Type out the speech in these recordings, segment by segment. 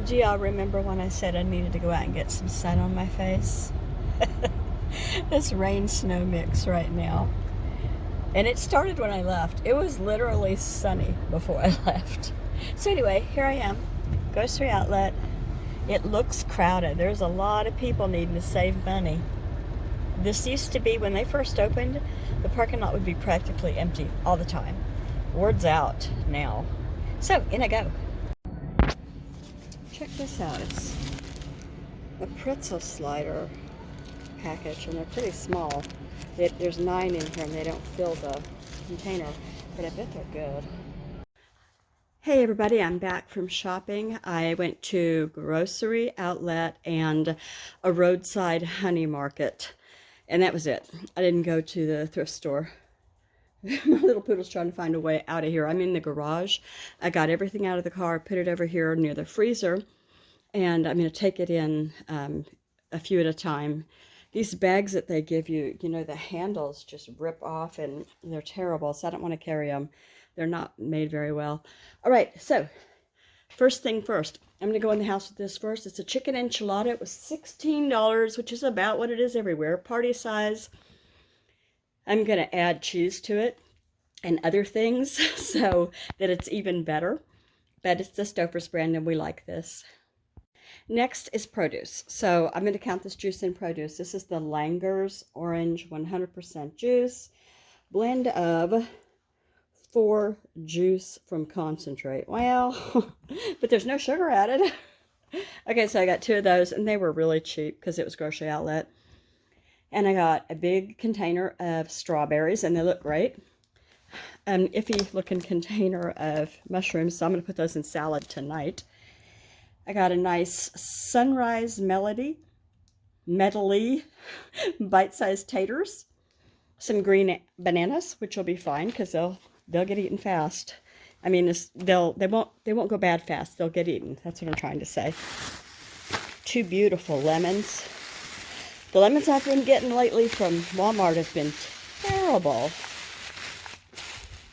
Do y'all remember when I said I needed to go out and get some sun on my face? This rain snow mix right now. And it started when I left. It was literally sunny before I left. So anyway, here I am. Grocery outlet. It looks crowded. There's a lot of people needing to save money. This used to be, when they first opened, the parking lot would be practically empty all the time. Word's out now. So, in I go. Check this out. It's a pretzel slider package, and they're pretty small. There's 9 in here, and they don't fill the container, but I bet they're good. Hey everybody, I'm back from shopping. I went to grocery outlet and a roadside honey market, and that was it. I didn't go to the thrift store. My little poodle's trying to find a way out of here. I'm in the garage. I got everything out of the car, put it over here near the freezer, and I'm going to take it in a few at a time. These bags that they give you, you know, the handles just rip off and they're terrible, so I don't want to carry them. They're not made very well. All right, so first thing first, I'm going to go in the house with this first. It's a chicken enchilada. It was $16, which is about what it is everywhere, party size. I'm going to add cheese to it and other things so that it's even better. But it's the Stouffer's brand, and we like this. Next is produce. So I'm going to count this juice in produce. This is the Langer's Orange 100% juice. Blend of 4 juice from concentrate. Well, but there's no sugar added. Okay, so I got 2 of those, and they were really cheap because it was grocery outlet. And I got a big container of strawberries, and they look great. An iffy looking container of mushrooms, so I'm going to put those in salad tonight. I got a nice Sunrise Medley bite-sized taters, some green bananas, which will be fine because they'll get eaten fast. I mean, they won't go bad fast. They'll get eaten. That's what I'm trying to say. 2 beautiful lemons. The lemons I've been getting lately from Walmart have been terrible.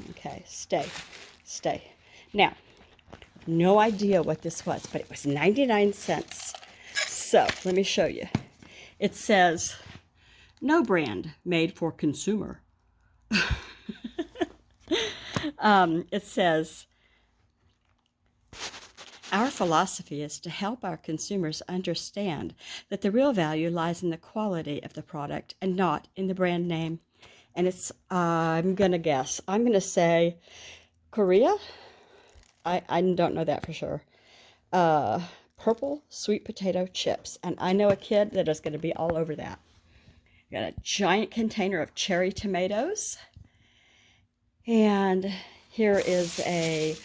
Okay, stay. Now, no idea what this was, but it was 99 cents. So, let me show you. It says, no brand made for consumer. It says, our philosophy is to help our consumers understand that the real value lies in the quality of the product and not in the brand name. And it's, I'm going to guess. I'm going to say Korea. I don't know that for sure. Purple sweet potato chips. And I know a kid that is going to be all over that. Got a giant container of cherry tomatoes. And here is a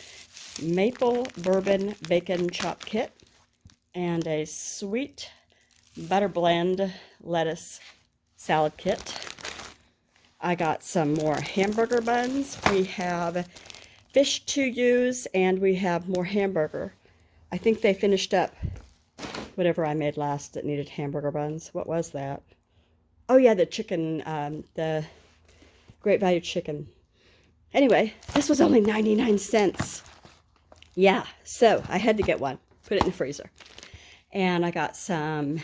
maple bourbon bacon chop kit and a sweet butter blend lettuce salad kit. I got some more hamburger buns. We have fish to use, and we have more hamburger. I think they finished up whatever I made last that needed hamburger buns. What was that? Oh yeah, the chicken, the Great Value chicken. Anyway, this was only 99 cents. Yeah, so I had to get one. Put it in the freezer. And I got some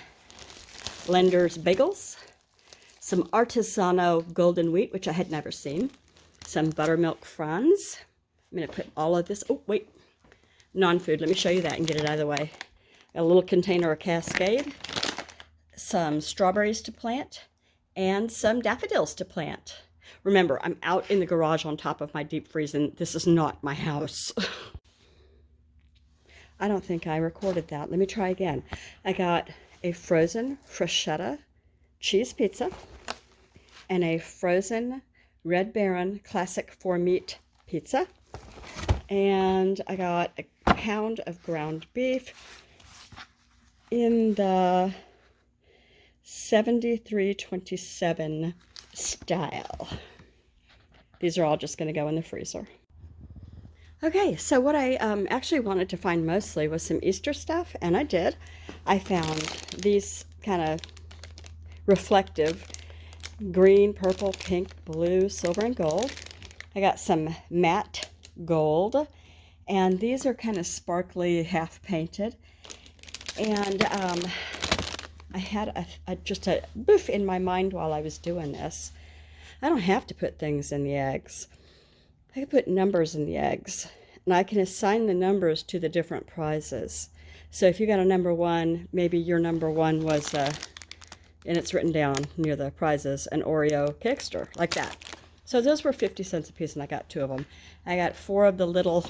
Lender's bagels, some Artisano golden wheat, which I had never seen, some buttermilk franz. I'm going to put all of this, oh wait, non-food. Let me show you that and get it out of the way. A little container of Cascade, some strawberries to plant, and some daffodils to plant. Remember, I'm out in the garage on top of my deep freeze, and this is not my house. I don't think I recorded that. Let me try again. I got a frozen Freschetta cheese pizza and a frozen Red Baron classic 4-meat pizza. And I got a pound of ground beef in the 7327 style. These are all just going to go in the freezer. Okay, so what I actually wanted to find mostly was some Easter stuff, and I did. I found these kind of reflective green, purple, pink, blue, silver, and gold. I got some matte gold, and these are kind of sparkly, half painted. And I had just a boof in my mind while I was doing this. I don't have to put things in the eggs. I can put numbers in the eggs, and I can assign the numbers to the different prizes. So if you got a number 1, maybe your number 1 was, and it's written down near the prizes, an Oreo Kickster, like that. So those were 50 cents a piece, and I got 2 of them. I got 4 of the little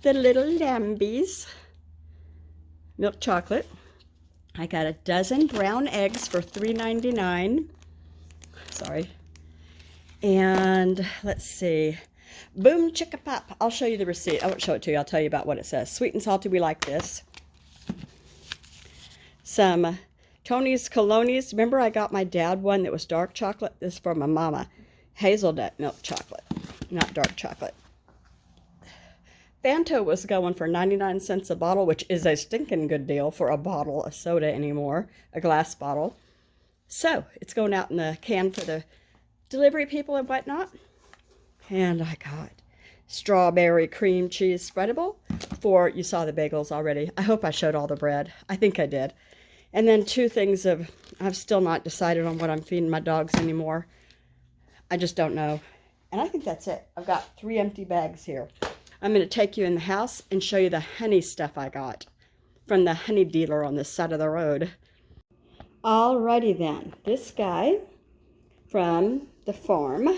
Lambies, milk chocolate. I got a dozen brown eggs for $3.99. Sorry. And let's see. Boom Chicka Pop. I'll show you the receipt. I won't show it to you. I'll tell you about what it says. Sweet and salty, we like this. Some Tony's Colonies. Remember I got my dad one that was dark chocolate? This is for my mama. Hazelnut milk chocolate, not dark chocolate. Fanta was going for 99 cents a bottle, which is a stinking good deal for a bottle of soda anymore, a glass bottle. So it's going out in the can for the delivery people and whatnot. And I got strawberry cream cheese spreadable for, you saw the bagels already. I hope I showed all the bread. I think I did. And then 2 things of, I've still not decided on what I'm feeding my dogs anymore. I just don't know. And I think that's it. I've got 3 empty bags here. I'm going to take you in the house and show you the honey stuff I got from the honey dealer on the side of the road. Alrighty then. This guy from the farm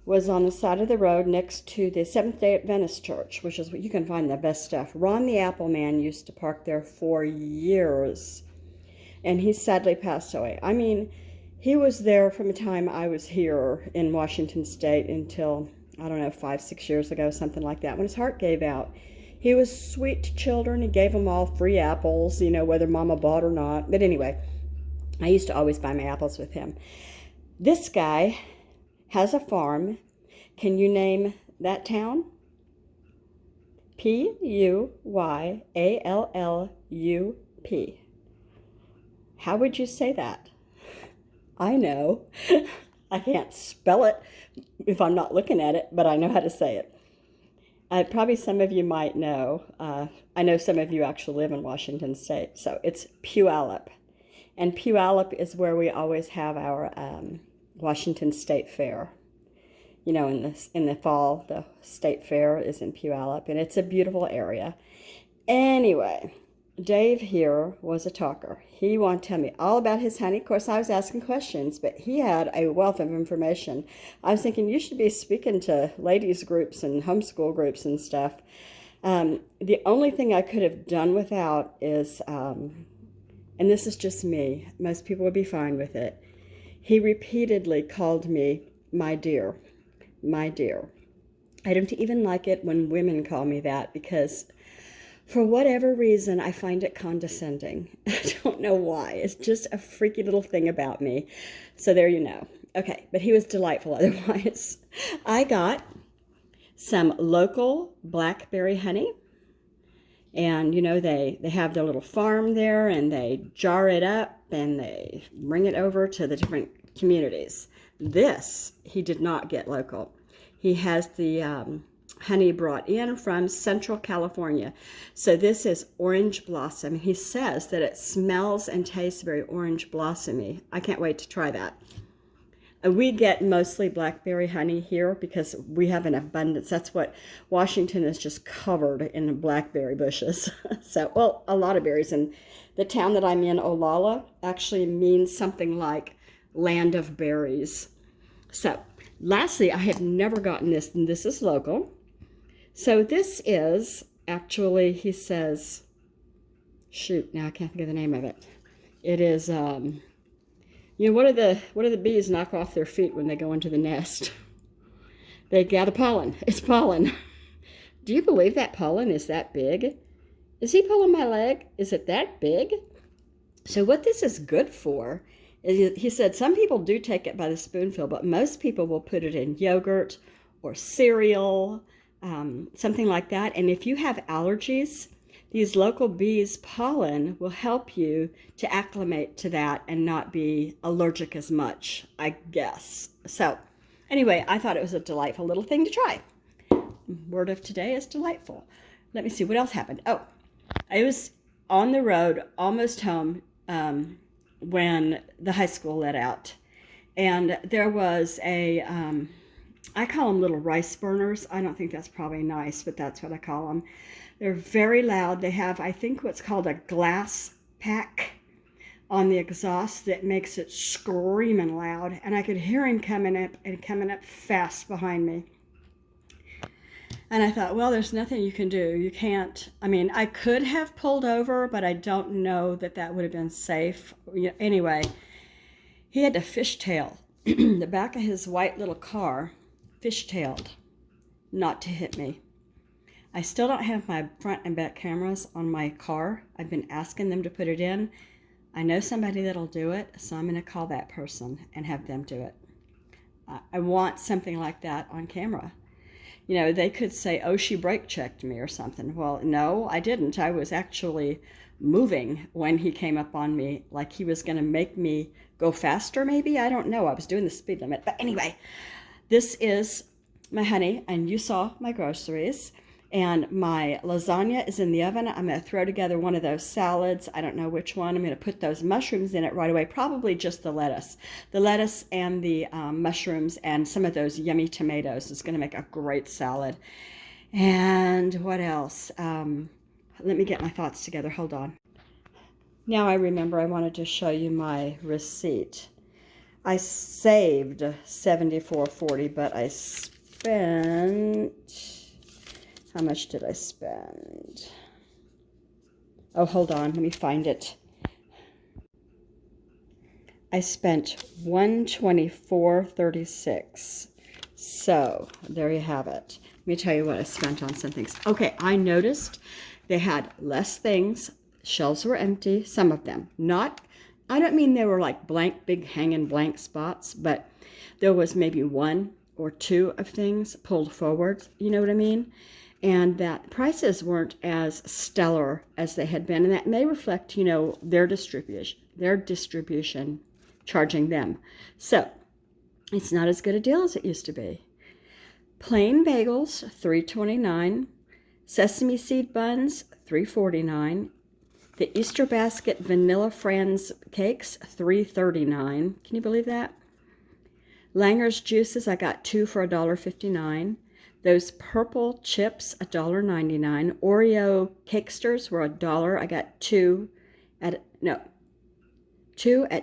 was on the side of the road next to the Seventh-day Adventist Church, which is where you can find the best stuff. Ron the Apple Man used to park there for years, and he sadly passed away. I mean, he was there from the time I was here in Washington State until, I don't know, 5-6 years ago, something like that, when his heart gave out. He was sweet to children. He gave them all free apples, you know, whether mama bought or not. But anyway, I used to always buy my apples with him. This guy has a farm. Can you name that town? Puyallup. How would you say that? I know. I can't spell it if I'm not looking at it, but I know how to say it. Probably some of you might know. I know some of you actually live in Washington State, so it's Puyallup. And Puyallup is where we always have our Washington State Fair. You know, in the fall, the state fair is in Puyallup, and it's a beautiful area. Anyway, Dave here was a talker. He wanted to tell me all about his honey. Of course, I was asking questions, but he had a wealth of information. I was thinking you should be speaking to ladies groups and homeschool groups and stuff. The only thing I could have done without is, and this is just me, most people would be fine with it, he repeatedly called me my dear, my dear. I don't even like it when women call me that because for whatever reason, I find it condescending. I don't know why. It's just a freaky little thing about me. So there you know. Okay, but he was delightful otherwise. I got some local blackberry honey. And, you know, they have their little farm there, and they jar it up, and they bring it over to the different communities. This, he did not get local. He has the honey brought in from Central California. So this is orange blossom. He says that it smells and tastes very orange blossomy. I can't wait to try that. We get mostly blackberry honey here because we have an abundance. That's what Washington is just covered in blackberry bushes. So, well, a lot of berries. And the town that I'm in, Olalla, actually means something like land of berries. So, lastly, I have never gotten this, and this is local. So this is actually, he says, shoot, now I can't think of the name of it. It is, you know, what do the bees knock off their feet when they go into the nest? They gather pollen. It's pollen. Do you believe that pollen is that big? Is he pulling my leg? Is it that big? So what this is good for is, he said some people do take it by the spoonful, but most people will put it in yogurt or cereal, something like that. And if you have allergies, these local bees' pollen will help you to acclimate to that and not be allergic as much, I guess. So anyway, I thought it was a delightful little thing to try. Word of today is delightful. Let me see what else happened. Oh, it was on the road, almost home, when the high school let out. And there was I call them little rice burners. I don't think that's probably nice, but that's what I call them. They're very loud. They have, I think, what's called a glass pack on the exhaust that makes it screaming loud. And I could hear him coming up fast behind me. And I thought, well, there's nothing you can do. You can't, I mean, I could have pulled over, but I don't know that that would have been safe. Anyway, he had to fishtail the back of his white little car, fishtailed, not to hit me. I still don't have my front and back cameras on my car. I've been asking them to put it in. I know somebody that'll do it, so I'm going to call that person and have them do it. I want something like that on camera. You know, they could say, oh, she brake checked me or something. Well, no, I didn't. I was actually moving when he came up on me, like he was going to make me go faster, maybe. I don't know. I was doing the speed limit. But anyway, this is my honey, and you saw my groceries. And my lasagna is in the oven. I'm going to throw together one of those salads. I don't know which one. I'm going to put those mushrooms in it right away. Probably just the lettuce. The lettuce and the mushrooms and some of those yummy tomatoes is going to make a great salad. And what else? Let me get my thoughts together. Hold on. Now I remember I wanted to show you my receipt. I saved $74.40, but I spent... How much did I spend? Oh, hold on. Let me find it. I spent $124.36. So, there you have it. Let me tell you what I spent on some things. Okay, I noticed they had less things. Shelves were empty, some of them. Not, I don't mean they were like blank, big hanging blank spots, but there was maybe one or two of things pulled forward. You know what I mean? And that prices weren't as stellar as they had been. And that may reflect, you know, their distribution charging them. So it's not as good a deal as it used to be. Plain bagels, $3.29. Sesame seed buns, $3.49. The Easter basket vanilla Franz cakes, $3.39. Can you believe that? Langer's juices, I got 2 for $1.59. Those purple chips, $1.99. Oreo cakesters were $1. I got 2 at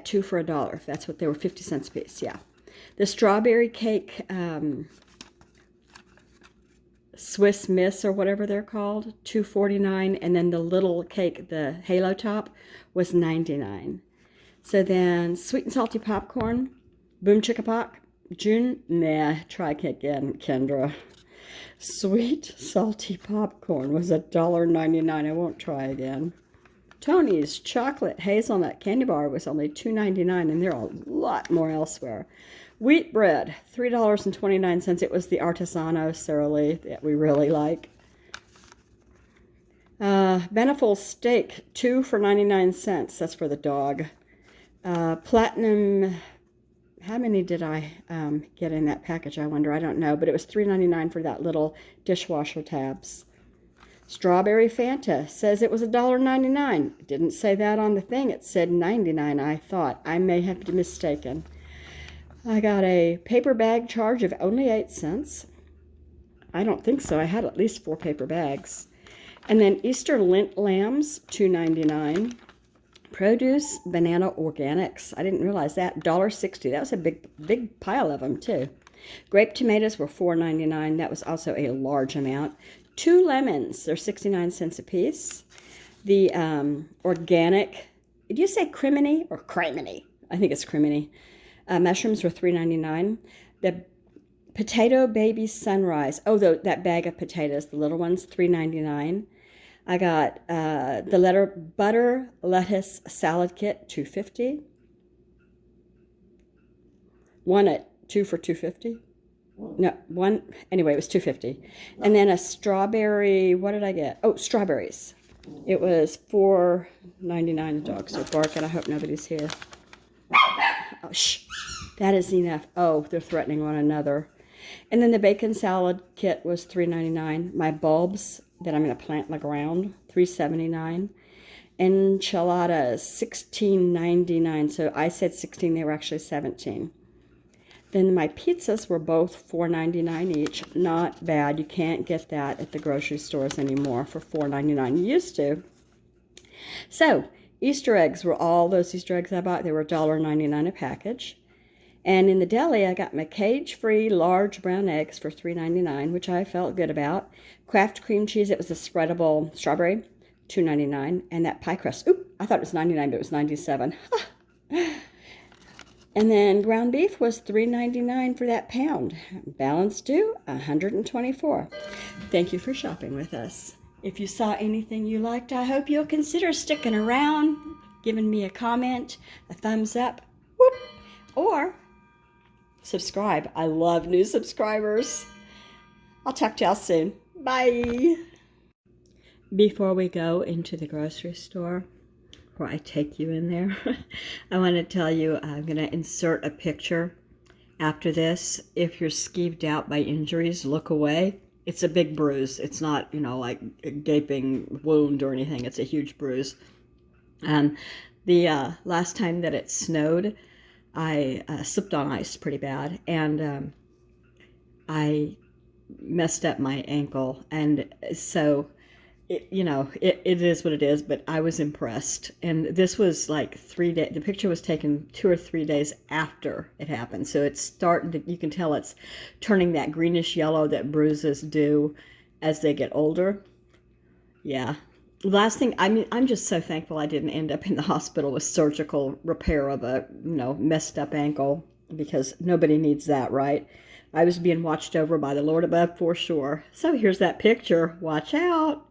2 for $1. That's what they were, 50 cents a piece. Yeah. The strawberry cake Swiss Miss or whatever they're called, $2.49, and then the little cake, the halo top, was $99. So then sweet and salty popcorn, Boom Chicka Pop, try again, Kendra. Sweet salty popcorn was $1.99. I won't try again. Tony's chocolate hazelnut candy bar was only $2.99, and there are a lot more elsewhere. Wheat bread, $3.29. It was the Artisano Sara Lee that we really like. Beneful steak, 2 for 99 cents. That's for the dog. Platinum, how many did I get in that package? I wonder. I don't know. But it was $3.99 for that little dishwasher tabs. Strawberry Fanta says it was $1.99. It didn't say that on the thing. It said 99. I thought. I may have been mistaken. I got a paper bag charge of only 8 cents. I don't think so. I had at least 4 paper bags. And then Easter Lint Lambs, $2.99. Produce Banana Organics. I didn't realize that. $1.60. That was a big pile of them, too. Grape tomatoes were $4.99. That was also a large amount. 2 lemons. They're 69 cents a piece. The organic, did you say criminy or criminy? I think it's criminy. Mushrooms were $3.99. The potato baby sunrise. Oh, that bag of potatoes, the little ones, $3.99. I got the butter lettuce salad kit, $2.50. One at 2 for $2.50. No, one. Anyway, it was $2.50. And then a strawberry. What did I get? Oh, strawberries. It was $4.99. The dogs are barking. I hope nobody's here. Oh, shh. That is enough. Oh, they're threatening one another. And then the bacon salad kit was $3.99. My bulbs that I'm going to plant in the ground, $3.79. enchiladas, $16.99. So I said 16, they were actually 17. Then my pizzas were both $4.99 each. Not bad. You can't get that at the grocery stores anymore for $4.99. You used to. So Easter eggs were all those Easter eggs I bought. They were $1.99 a package. And in the deli, I got my cage-free large brown eggs for $3.99, which I felt good about. Kraft cream cheese, it was a spreadable strawberry, $2.99. And that pie crust, oop, I thought it was 99, but it was 97. And then ground beef was $3.99 for that pound. Balance due, $124. Thank you for shopping with us. If you saw anything you liked, I hope you'll consider sticking around, giving me a comment, a thumbs up, whoop, or subscribe. I love new subscribers. I'll talk to y'all soon. Bye. Before we go into the grocery store, before I take you in there, I want to tell you I'm going to insert a picture after this. If you're skeeved out by injuries, look away. It's a big bruise. It's not, like a gaping wound or anything. It's a huge bruise. The last time that it snowed, I slipped on ice pretty bad, and I messed up my ankle, and so it is what it is, but I was impressed. And this was like 3 days. The picture was taken 2 or 3 days after it happened, so it's starting to, you can tell it's turning that greenish yellow that bruises do as they get older. Yeah. Last thing, I'm just so thankful I didn't end up in the hospital with surgical repair of a, messed up ankle, because nobody needs that, right? I was being watched over by the Lord above for sure. So here's that picture. Watch out.